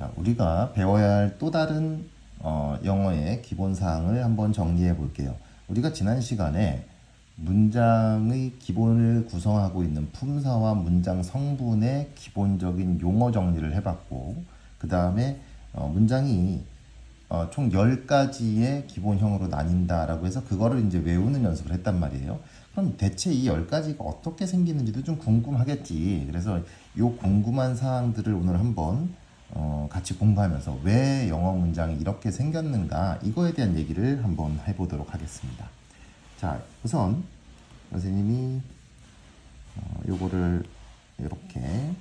자, 우리가 배워야 할 또 다른 영어의 기본 사항을 한번 정리해 볼게요. 우리가 지난 시간에 문장의 기본을 구성하고 있는 품사와 문장 성분의 기본적인 용어 정리를 해봤고, 그 다음에 문장이 총 10가지의 기본형으로 나뉜다라고 해서 그거를 이제 외우는 연습을 했단 말이에요. 그럼 대체 이 10가지가 어떻게 생기는지도 좀 궁금하겠지. 그래서 이 궁금한 사항들을 오늘 한번 같이 공부하면서 왜 영어 문장이 이렇게 생겼는가 이거에 대한 얘기를 한번 해보도록 하겠습니다. 자, 우선 선생님이 요거를 이렇게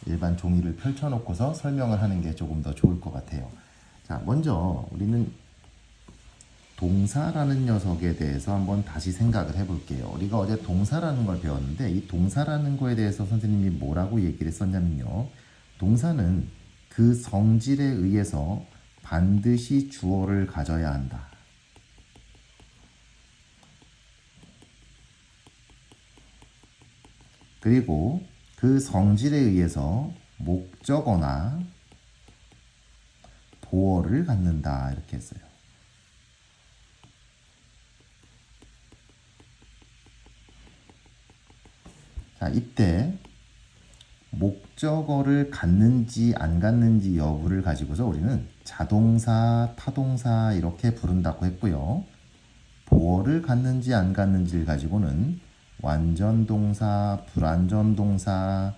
일반 종이를 펼쳐놓고서 설명을 하는 게 조금 더 좋을 것 같아요. 자, 먼저 우리는 동사라는 녀석에 대해서 한번 다시 생각을 해볼게요. 우리가 어제 동사라는 걸 배웠는데 이 동사라는 거에 대해서 선생님이 뭐라고 얘기를 썼냐면요. 동사는 그 성질에 의해서 반드시 주어를 가져야 한다. 그리고 그 성질에 의해서 목적어나 보어를 갖는다. 이렇게 했어요. 자, 이때 목적어를 갖는지 안 갖는지 여부를 가지고서 우리는 자동사, 타동사 이렇게 부른다고 했고요. 보어를 갖는지 안 갖는지를 가지고는 완전동사, 불완전동사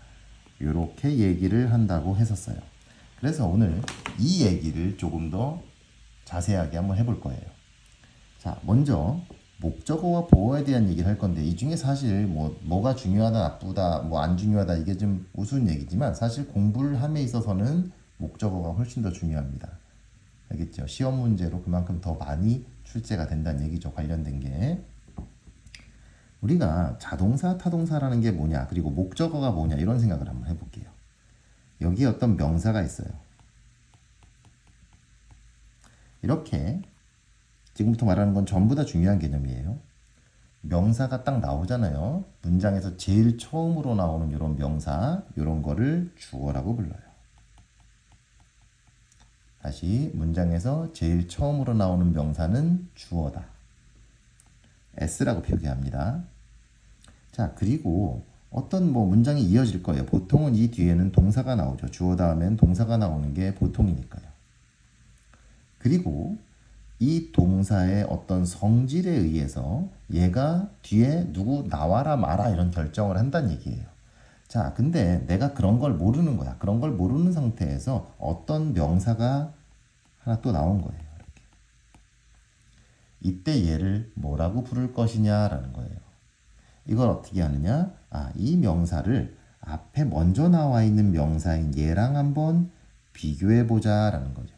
이렇게 얘기를 한다고 했었어요. 그래서 오늘 이 얘기를 조금 더 자세하게 한번 해볼 거예요. 자, 먼저 목적어와 보어에 대한 얘기를 할 건데 이 중에 사실 뭐가 중요하다 나쁘다 뭐 안 중요하다 이게 좀 우스운 얘기지만 사실 공부를 함에 있어서는 목적어가 훨씬 더 중요합니다. 알겠죠? 시험 문제로 그만큼 더 많이 출제가 된다는 얘기죠. 관련된 게. 우리가 자동사, 타동사라는 게 뭐냐 그리고 목적어가 뭐냐 이런 생각을 한번 해볼게요. 여기에 어떤 명사가 있어요. 이렇게 지금부터 말하는 건 전부 다 중요한 개념이에요. 명사가 딱 나오잖아요. 문장에서 제일 처음으로 나오는 이런 명사, 이런 거를 주어라고 불러요. 다시 문장에서 제일 처음으로 나오는 명사는 주어다. S라고 표기합니다. 자, 그리고 어떤 문장이 이어질 거예요. 보통은 이 뒤에는 동사가 나오죠. 주어 다음엔 동사가 나오는 게 보통이니까요. 그리고 이 동사의 어떤 성질에 의해서 얘가 뒤에 누구 나와라 마라 이런 결정을 한다는 얘기예요. 자, 근데 내가 그런 걸 모르는 거야. 그런 걸 모르는 상태에서 어떤 명사가 하나 또 나온 거예요. 이렇게. 이때 얘를 뭐라고 부를 것이냐라는 거예요. 이걸 어떻게 하느냐? 이 명사를 앞에 먼저 나와 있는 명사인 얘랑 한번 비교해 보자라는 거죠.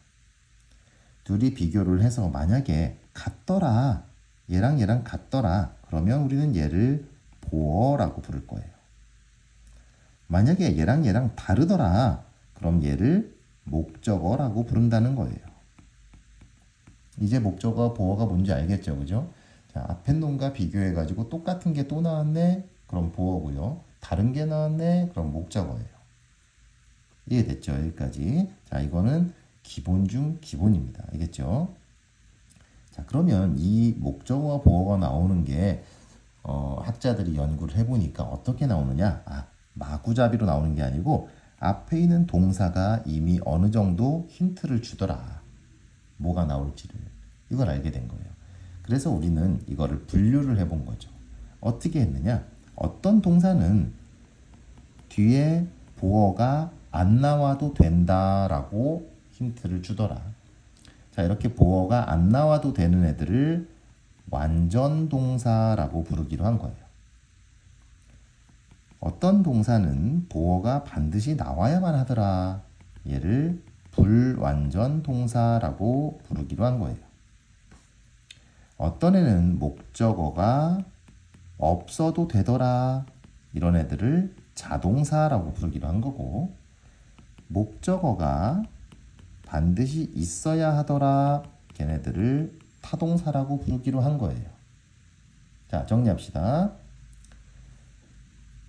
둘이 비교를 해서 만약에 같더라, 얘랑 같더라, 그러면 우리는 얘를 보어라고 부를 거예요. 만약에 얘랑 다르더라, 그럼 얘를 목적어라고 부른다는 거예요. 이제 목적어, 보어가 뭔지 알겠죠, 그죠? 자, 앞에 놈과 비교해가지고 똑같은 게 또 나왔네, 그럼 보어고요. 다른 게 나왔네, 그럼 목적어예요. 이해됐죠? 여기까지. 자, 이거는 기본 중 기본입니다. 알겠죠? 자, 그러면 이 목적어와 보어가 나오는 게 학자들이 연구를 해보니까 어떻게 나오느냐? 마구잡이로 나오는 게 아니고 앞에 있는 동사가 이미 어느 정도 힌트를 주더라. 뭐가 나올지를. 이걸 알게 된 거예요. 그래서 우리는 이거를 분류를 해본 거죠. 어떻게 했느냐? 어떤 동사는 뒤에 보어가 안 나와도 된다라고 힌트를 주더라. 자, 이렇게 보어가 안 나와도 되는 애들을 완전 동사라고 부르기로 한 거예요. 어떤 동사는 보어가 반드시 나와야만 하더라. 얘를 불완전 동사라고 부르기로 한 거예요. 어떤 애는 목적어가 없어도 되더라. 이런 애들을 자동사라고 부르기로 한 거고, 목적어가 반드시 있어야 하더라. 걔네들을 타동사라고 부르기로 한 거예요. 자, 정리합시다.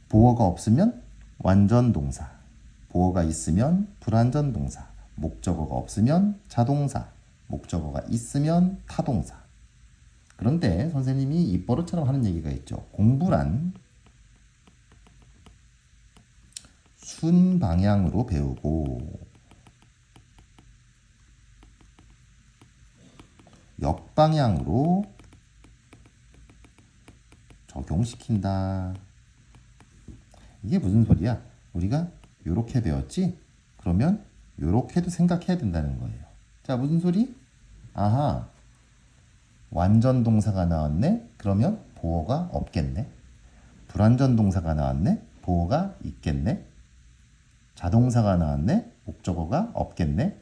보어가 없으면 완전 동사. 보어가 있으면 불완전 동사, 목적어가 없으면 자동사, 목적어가 있으면 타동사. 그런데 선생님이 입버릇처럼 하는 얘기가 있죠. 공부란 순방향으로 배우고 역방향으로 적용시킨다. 이게 무슨 소리야? 우리가 요렇게 배웠지? 그러면 요렇게도 생각해야 된다는 거예요. 자, 무슨 소리? 아하, 완전 동사가 나왔네? 그러면 보어가 없겠네. 불완전 동사가 나왔네? 보어가 있겠네. 자동사가 나왔네? 목적어가 없겠네.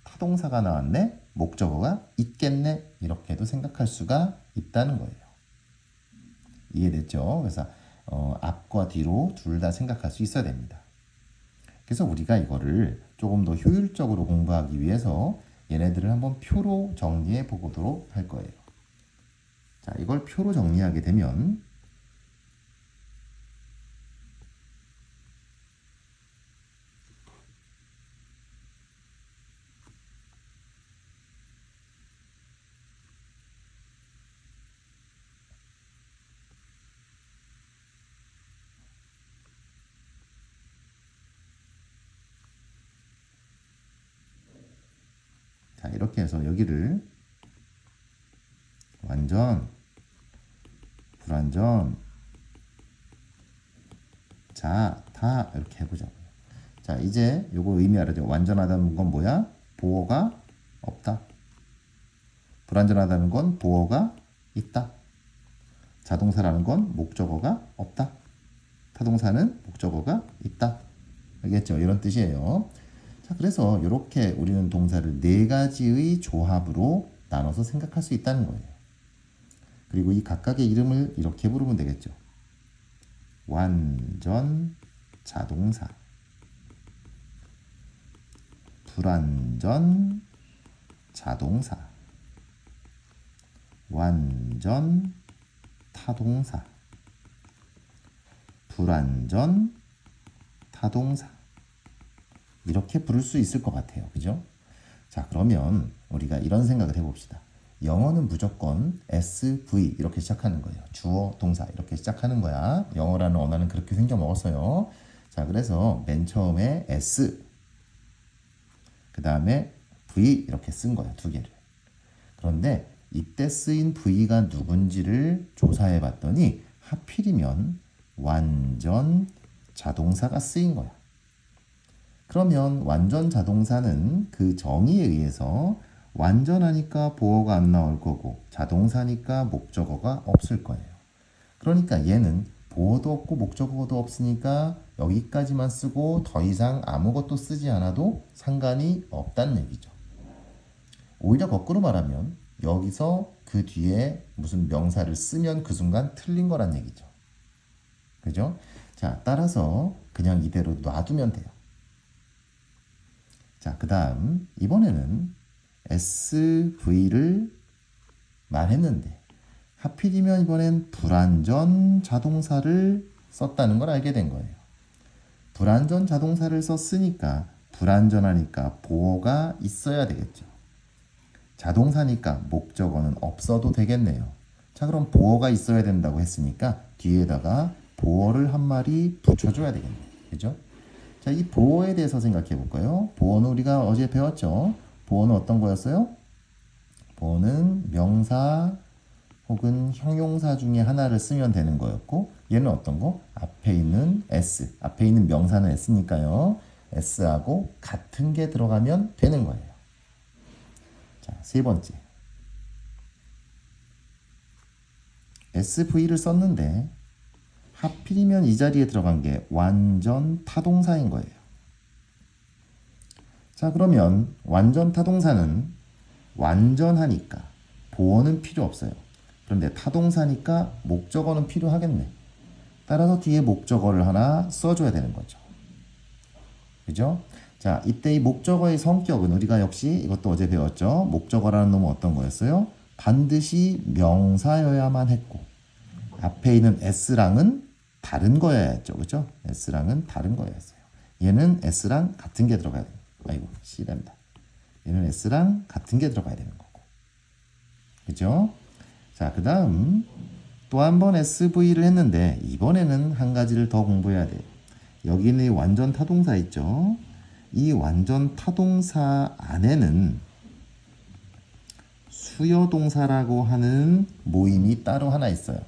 타동사가 나왔네? 목적어가 있겠네. 이렇게도 생각할 수가 있다는 거예요. 이해됐죠? 그래서 앞과 뒤로 둘 다 생각할 수 있어야 됩니다. 그래서 우리가 이거를 조금 더 효율적으로 공부하기 위해서 얘네들을 한번 표로 정리해 보도록 할 거예요. 자, 이걸 표로 정리하게 되면 자, 이렇게 해서 여기를 완전, 불완전, 자, 다 이렇게 해보자고요. 자, 이제 요거 의미 알아죠? 완전하다는 건 뭐야? 보어가 없다. 불완전하다는 건 보어가 있다. 자동사라는 건 목적어가 없다. 타동사는 목적어가 있다. 알겠죠? 이런 뜻이에요. 자, 그래서 이렇게 우리는 동사를 네 가지의 조합으로 나눠서 생각할 수 있다는 거예요. 그리고 이 각각의 이름을 이렇게 부르면 되겠죠. 완전 자동사, 불완전 자동사, 완전 타동사, 불완전 타동사. 이렇게 부를 수 있을 것 같아요. 그죠? 자, 그러면 우리가 이런 생각을 해봅시다. 영어는 무조건 SV 이렇게 시작하는 거예요. 주어, 동사 이렇게 시작하는 거야. 영어라는 언어는 그렇게 생겨 먹었어요. 자, 그래서 맨 처음에 S, 그 다음에 V 이렇게 쓴 거야. 두 개를. 그런데 이때 쓰인 V가 누군지를 조사해 봤더니 하필이면 완전 자동사가 쓰인 거야. 그러면 완전 자동사는 그 정의에 의해서 완전하니까 보어가 안 나올 거고 자동사니까 목적어가 없을 거예요. 그러니까 얘는 보어도 없고 목적어도 없으니까 여기까지만 쓰고 더 이상 아무것도 쓰지 않아도 상관이 없다는 얘기죠. 오히려 거꾸로 말하면 여기서 그 뒤에 무슨 명사를 쓰면 그 순간 틀린 거란 얘기죠. 그죠? 자, 따라서 그냥 이대로 놔두면 돼요. 자, 그 다음 이번에는 SV를 말했는데 하필이면 이번엔 불완전 자동사를 썼다는 걸 알게 된 거예요. 불완전 자동사를 썼으니까 불완전하니까 보어가 있어야 되겠죠. 자동사니까 목적어는 없어도 되겠네요. 자, 그럼 보어가 있어야 된다고 했으니까 뒤에다가 보어를 한 마리 붙여줘야 되겠네요. 그죠? 자, 이 보어에 대해서 생각해 볼까요? 보어는 우리가 어제 배웠죠. 보어는 어떤 거였어요? 보어는 명사 혹은 형용사 중에 하나를 쓰면 되는 거였고 얘는 어떤 거? 앞에 있는 S, 앞에 있는 명사는 S니까요. S하고 같은 게 들어가면 되는 거예요. 자, 세 번째. SV를 썼는데 하필이면 이 자리에 들어간 게 완전 타동사인 거예요. 자, 그러면 완전 타동사는 완전하니까 보어는 필요 없어요. 그런데 타동사니까 목적어는 필요하겠네. 따라서 뒤에 목적어를 하나 써줘야 되는 거죠. 그죠? 자, 이때 이 목적어의 성격은 우리가 역시 이것도 어제 배웠죠. 목적어라는 놈은 어떤 거였어요? 반드시 명사여야만 했고 앞에 있는 S랑은 다른 거여야 했죠. 그죠? S랑은 다른 거였어요. 얘는 S랑 같은 게 들어가야 돼요. 아이고, C랍니다. 얘는 S랑 같은 게 들어가야 되는 거고. 그죠? 자, 그 다음 또 한 번 SV를 했는데 이번에는 한 가지를 더 공부해야 돼요. 여기는 이 완전 타동사 있죠? 이 완전 타동사 안에는 수여동사라고 하는 모임이 따로 하나 있어요.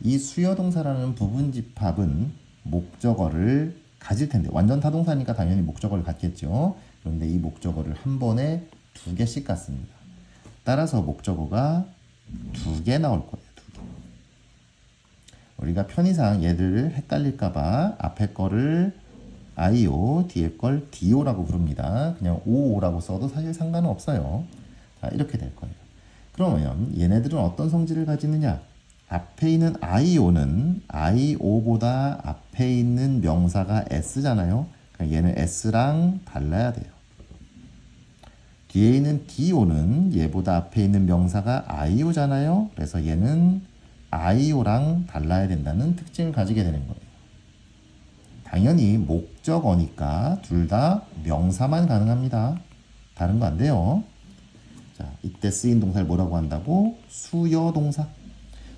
이 수여동사라는 부분집합은 목적어를 가질 텐데 완전 타동사니까 당연히 목적어를 갖겠죠. 그런데 이 목적어를 한 번에 2개씩 갖습니다. 따라서 목적어가 2개 나올 거예요. 2개. 우리가 편의상 얘들을 헷갈릴까봐 앞에 거를 IO, 뒤에 걸 DO라고 부릅니다. 그냥 OO라고 써도 사실 상관은 없어요. 자, 이렇게 될 거예요. 그러면 얘네들은 어떤 성질을 가지느냐? 앞에 있는 IO는 IO보다 앞에 있는 명사가 S잖아요. 그러니까 얘는 S랑 달라야 돼요. 뒤에 있는 DO는 얘보다 앞에 있는 명사가 IO잖아요. 그래서 얘는 IO랑 달라야 된다는 특징을 가지게 되는 거예요. 당연히 목적어니까 둘 다 명사만 가능합니다. 다른 거 안 돼요. 자, 이때 쓰인 동사를 뭐라고 한다고? 수여동사.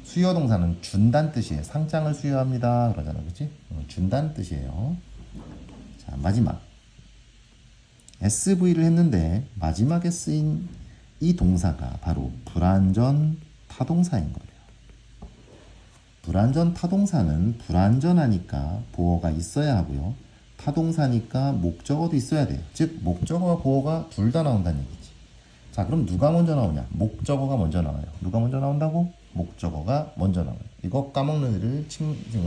수여동사는 준다는 뜻이에요. 상장을 수여합니다. 그러잖아, 그치? 준다는 뜻이에요. 자, 마지막. SV를 했는데 마지막에 쓰인 이 동사가 바로 불완전 타동사인 거예요. 불완전 타동사는 불완전하니까 보어가 있어야 하고요. 타동사니까 목적어도 있어야 돼요. 즉 목적어와 보어가 둘 다 나온다는 얘기지. 자, 그럼 누가 먼저 나오냐? 목적어가 먼저 나와요. 누가 먼저 나온다고? 목적어가 먼저 나와요. 이거 까먹는 애들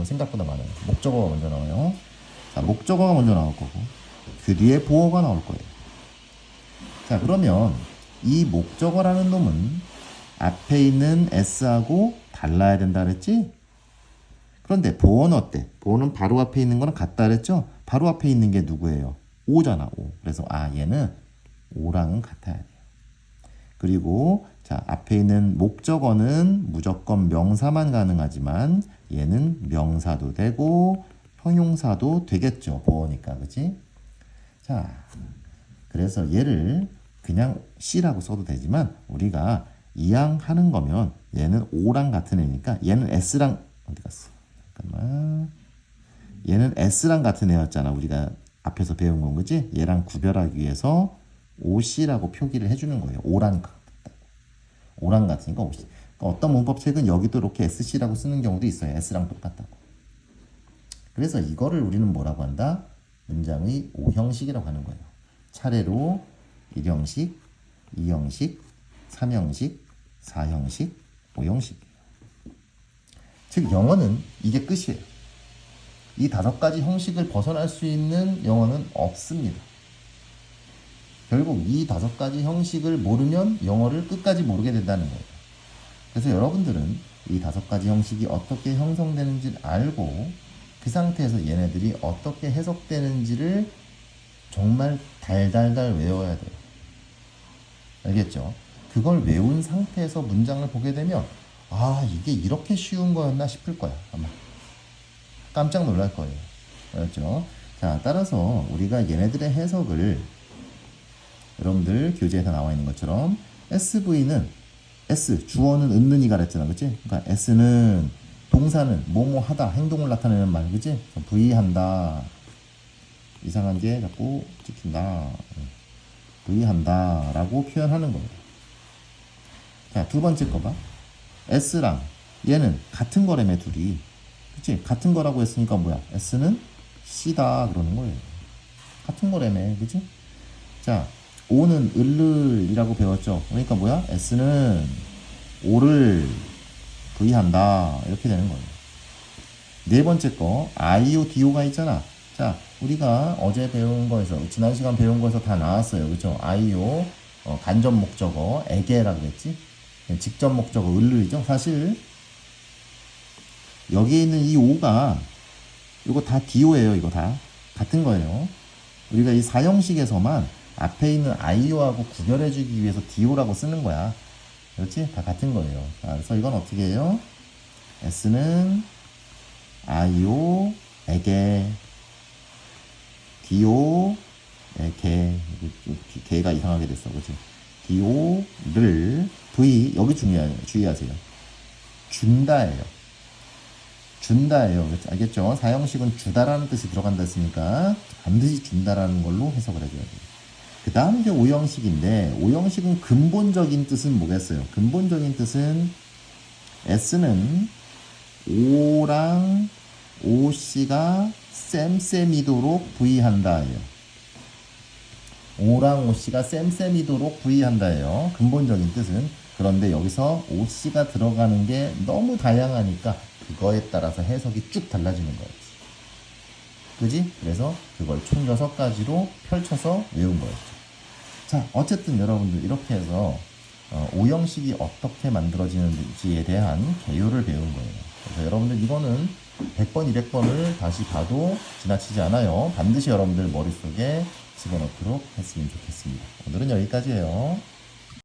생각보다 많아요. 목적어가 먼저 나와요. 자, 목적어가 먼저 나올 거고 그 뒤에 보어가 나올 거예요. 자, 그러면 이 목적어라는 놈은 앞에 있는 S하고 달라야 된다 그랬지? 그런데 보어는 어때? 보어는 바로 앞에 있는 거랑 같다 그랬죠? 바로 앞에 있는 게 누구예요? O잖아, O. 그래서 얘는 O랑은 같아야 돼요. 그리고 자, 앞에 있는 목적어는 무조건 명사만 가능하지만 얘는 명사도 되고 형용사도 되겠죠. 보어니까, 그치? 자, 그래서 얘를 그냥 C라고 써도 되지만 우리가 이항하는 거면 얘는 O랑 같은 애니까 얘는 S랑 어디 갔어? 잠깐만. 얘는 S랑 같은 애였잖아. 우리가 앞에서 배운 건 그치? 얘랑 구별하기 위해서 OC라고 표기를 해주는 거예요. O랑 같으니까 OC. 그러니까 어떤 문법책은 여기도 이렇게 SC라고 쓰는 경우도 있어요. S랑 똑같다고. 그래서 이거를 우리는 뭐라고 한다? 문장의 오형식이라고 하는 거예요. 차례로 1형식, 2형식, 3형식, 4형식, 5형식. 즉 영어는 이게 끝이에요. 이 5가지 형식을 벗어날 수 있는 영어는 없습니다. 결국 이 5가지 형식을 모르면 영어를 끝까지 모르게 된다는 거예요. 그래서 여러분들은 이 5가지 형식이 어떻게 형성되는지를 알고 그 상태에서 얘네들이 어떻게 해석되는지를 정말 달달달 외워야 돼요. 알겠죠? 그걸 외운 상태에서 문장을 보게 되면 이게 이렇게 쉬운 거였나 싶을 거야. 아마 깜짝 놀랄 거예요. 알았죠? 자, 따라서 우리가 얘네들의 해석을 여러분들 교재에서 나와 있는 것처럼 SV는 S, 주어는 은는이 가랬잖아. 그치? 그러니까 S는 동사는 뭐뭐 하다, 행동을 나타내는 말. 그치? V 한다. 이상한 게 자꾸 찍힌다. V 한다 라고 표현하는 거예요. 자, 두 번째 거 봐. S랑 얘는 같은 거라며 둘이. 그치? 같은 거라고 했으니까 뭐야? S는 C다 그러는 거예요. 같은 거라며. 그치? 자, O는 을이라고 배웠죠? 그러니까 뭐야? S는 O를 V한다. 이렇게 되는 거예요. 네 번째 거, IO, DO가 있잖아. 자, 우리가 어제 배운 거에서, 지난 시간 배운 거에서 다 나왔어요. 그죠? IO, 간접 목적어, 에게라고 했지? 직접 목적어, 을이죠? 사실, 여기 있는 이 O가, 이거 다 DO예요. 이거 다. 같은 거예요. 우리가 이 사형식에서만 앞에 있는 IO하고 구별해주기 위해서 DO라고 쓰는 거야. 그렇지? 다 같은 거예요. 자, 그래서 이건 어떻게 해요? S는 IO에게 디오 개가 이상하게 됐어, 그치? 디오를 V 여기 주의하세요. 준다예요. 준다예요. 알겠죠? 사형식은 주다라는 뜻이 들어간다 했으니까 반드시 준다라는 걸로 해석을 해줘야 돼요. 그 다음 이제 오형식인데, 오형식은 근본적인 뜻은 뭐겠어요? 근본적인 뜻은 S는 O랑 OC가 쌤쌤이도록 V한다예요. O랑 OC가 쌤쌤이도록 V한다예요. 근본적인 뜻은. 그런데 여기서 OC가 들어가는 게 너무 다양하니까 그거에 따라서 해석이 쭉 달라지는 거예요. 그지? 그래서 그걸 총 6가지로 펼쳐서 외운 거였죠. 자, 어쨌든 여러분들 이렇게 해서 오형식이 어떻게 만들어지는지에 대한 개요를 배운 거예요. 그래서 여러분들 이거는 100번, 200번을 다시 봐도 지나치지 않아요. 반드시 여러분들 머릿속에 집어넣도록 했으면 좋겠습니다. 오늘은 여기까지예요.